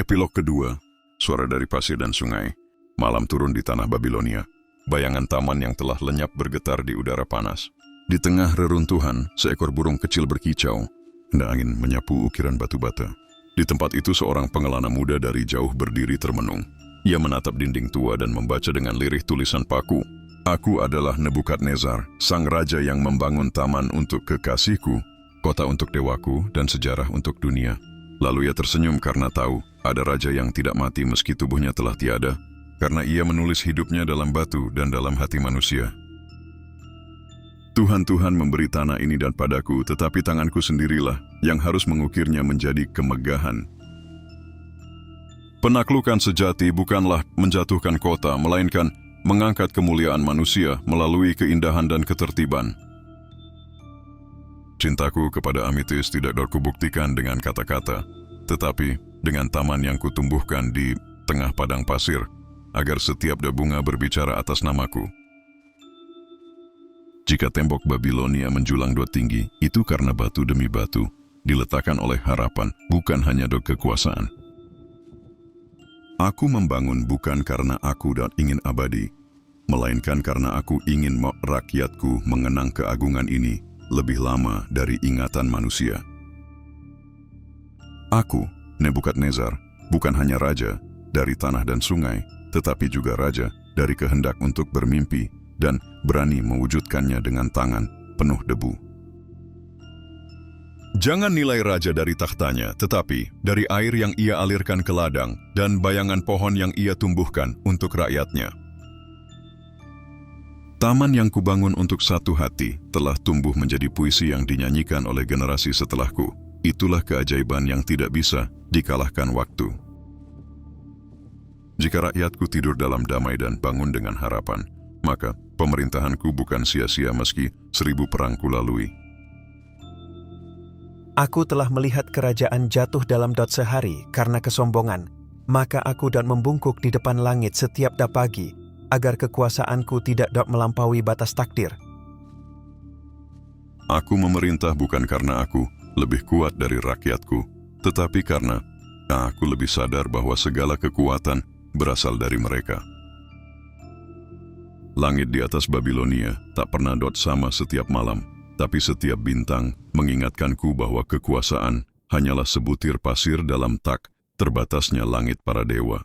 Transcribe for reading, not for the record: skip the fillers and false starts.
Epilog kedua, suara dari pasir dan sungai. Malam turun di tanah Babilonia. Bayangan taman yang telah lenyap bergetar di udara panas. Di tengah reruntuhan, seekor burung kecil berkicau. Hendak angin menyapu ukiran batu bata. Di tempat itu seorang pengelana muda dari jauh berdiri termenung. Ia menatap dinding tua dan membaca dengan lirih tulisan paku. Aku adalah Nebukadnezar, sang raja yang membangun taman untuk kekasihku, kota untuk dewaku, dan sejarah untuk dunia. Lalu ia tersenyum karena tahu ada raja yang tidak mati meski tubuhnya telah tiada, karena ia menulis hidupnya dalam batu dan dalam hati manusia. Tuhan memberi tanah ini dan padaku, tetapi tanganku sendirilah yang harus mengukirnya menjadi kemegahan. Penaklukan sejati bukanlah menjatuhkan kota, melainkan mengangkat kemuliaan manusia melalui keindahan dan ketertiban. Cintaku kepada Amitis tidak dapat kubuktikan dengan kata-kata, tetapi dengan taman yang kutumbuhkan di tengah padang pasir, agar setiap bunga berbicara atas namaku. Jika tembok Babilonia menjulang dua tinggi, itu karena batu demi batu diletakkan oleh harapan, bukan hanya kekuasaan. Aku membangun bukan karena aku ingin abadi, melainkan karena aku ingin rakyatku mengenang keagungan ini lebih lama dari ingatan manusia. Aku, Nebukadnezar, bukan hanya raja dari tanah dan sungai, tetapi juga raja dari kehendak untuk bermimpi dan berani mewujudkannya dengan tangan penuh debu. Jangan nilai raja dari tahtanya, tetapi dari air yang ia alirkan ke ladang dan bayangan pohon yang ia tumbuhkan untuk rakyatnya. Taman yang kubangun untuk satu hati telah tumbuh menjadi puisi yang dinyanyikan oleh generasi setelahku. Itulah keajaiban yang tidak bisa dikalahkan waktu. Jika rakyatku tidur dalam damai dan bangun dengan harapan, maka pemerintahanku bukan sia-sia meski 1000 perang kulalui. Aku telah melihat kerajaan jatuh dalam sehari karena kesombongan, maka aku membungkuk di depan langit setiap pagi, agar kekuasaanku tidak dapat melampaui batas takdir. Aku memerintah bukan karena aku lebih kuat dari rakyatku, tetapi karena aku lebih sadar bahwa segala kekuatan berasal dari mereka. Langit di atas Babilonia tak pernah sama setiap malam, tapi setiap bintang mengingatkanku bahwa kekuasaan hanyalah sebutir pasir dalam tak terbatasnya langit para dewa.